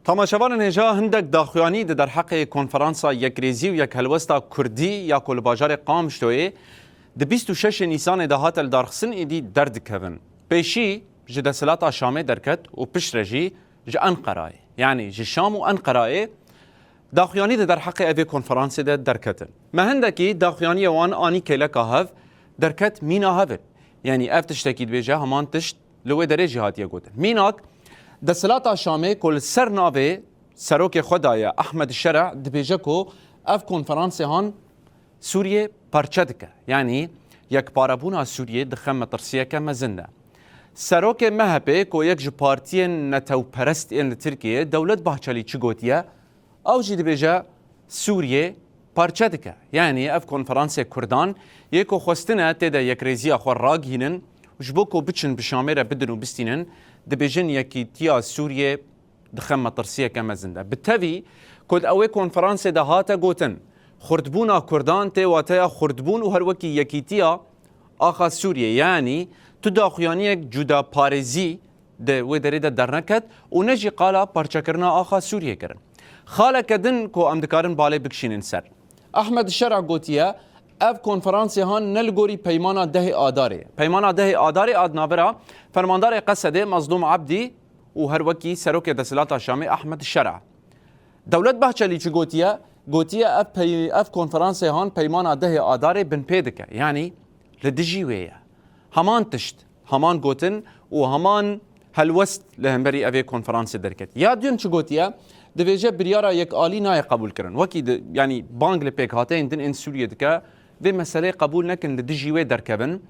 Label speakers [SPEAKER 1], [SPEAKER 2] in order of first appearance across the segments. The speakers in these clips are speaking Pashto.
[SPEAKER 1] تماشاوان هجا هندک داخوانی در حق کنفرانسا یک ریزی و یک هلوستا کردی یا کل باجار قام شتوی د 26 نیسان دهات الدارخسن ایدی درد کهون پیشی جد سلاطا شامه درکت و پشت رجی ج انقرای یعنی ج شام و انقرای داخوانی در حق اوی کنفرانس ده درکتن ما هندکی داخوانی وان آنی کلکا هف درکت مینا هفن یعنی اف تشتکید بیجه همان تشت لوی دره جهاتیه گوتن میناک د سلاطا شامه کل سر ناوه سروک خدای احمد الشرع دبیجه کو اف کنفرانس هان سوریه پرچه دکه یعنی یک پارابونا سوریه دخم مطرسیه که مزنده سروک مهبه کو یک جو پارتی نتو پرست این ترکیه دولت بحچالی چی گوتیه او جی دبیجه سوریه پرچه دکه یعنی اف کنفرانس کردان یکو خواستنه تیده یک ریزی اخوار راگ هینن وجبو کو بچن بشامه را بدن و بستینن دبیجن یکی تیا سوریه دخم مطرسیه که مزنده بالتالي کد اوی کنفرانس ده هاته گوتن خردبونا کردان تی واتیا خردبون و هر وکی یکی تیا آخا سوریه یعنی تو داخویانی یک جدا پارزی ده و داری ده در نکد و نجی قالا پرچه کرنا آخا سوریه کرن خاله کدن کو امدکارن باله بکشینن سر احمد الشرع گوتیا اف کنفرانسی هان نلگوری پیمانا ده آداره پیمانا ده آداره آدنابرا فرماندار قصده مظلوم عبدی و هر وکی سروک دسلاتا شامی احمد الشرع دولت بحچلی چی گوتیا اف کنفرانسی هان پیمانا ده آداره بن پیدکه یعنی لدجیویه همان تشت همان گوتن و همان هلوست لهمبری اوی کنفرانسی درکت یادیون چی گوتیا دویجه بریارا یک آلی نای قبول کرن وکی یعنی بانگ لپیک هاته اندن این سوریه دکه و مسئله قبول نکن لدجیوه درکبن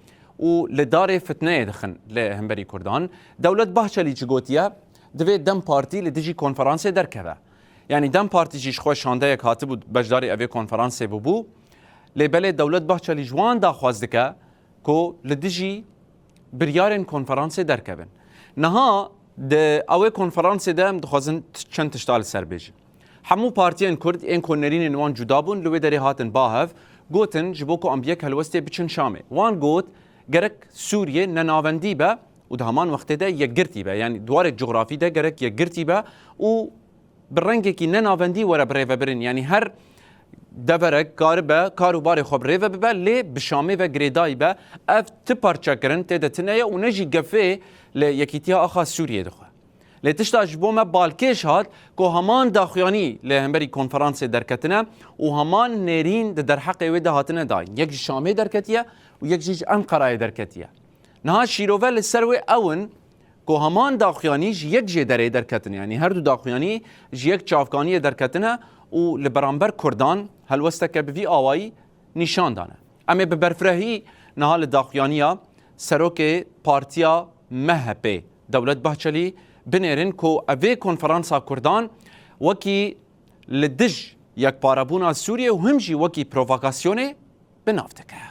[SPEAKER 1] و لدار فتنه دخن لهمبری کردان دولت بحچلی چی گوتیا دوی دم پارتی لدجی کنفرانس درکبه یعنی دم پارتی جیش خوش شانده یک هاته بود بجداری اوی کنفرانس ببو لبله دولت بحچلی جوان دا خواست دکه که لدجی بریارن کنفرانس درکبن نها ده اوی کنفرانس ده هم دخوازن چند تشتال سر بیجن همو پارتیان کرد این کنرین نوان جدا بون لوی داری هاتن باهف گوتن جبوکو امبیک هلوسته بچن شامه وان گوت گرک سوریه نناوندی به و ده همان وقت ده یک گرتی به یعنی دوارک جغرافی ده گرک یک گرتی به و برنگه کی نناوندی وره بریوه برن یعنی هر دورک کارو بار خوب ریوه ببه لی بشامه و گریدای به اف تپارچه کرن تیده تنیه و نجی گفه لی یکیتیا آخا سوریه دخواه لی تشتا جبومه بالکش هات که همان داخویانی لی همبری کنفرانس درکتنه و همان نیرین در حق ویده هاتنه دای یک شامه درکتیه و یک جیج انقرای درکتیه نها شیروه لسروی اون که همان داخویانی یک جی دره درکتنه یعنی هر دو داخویانی یک چافکانی درکتنه و لبرانبر کردان هلوسته که بوی آوایی نشان دانه اما ببرفرهی نها لداخویانیا سروک پارتیا مهبه دولت بحچلی بنیرن که اوی کنفرانسا کردان وکی لدج یک پارابونا سوریه و همجی وکی پروفاکاسیونه بنافتکه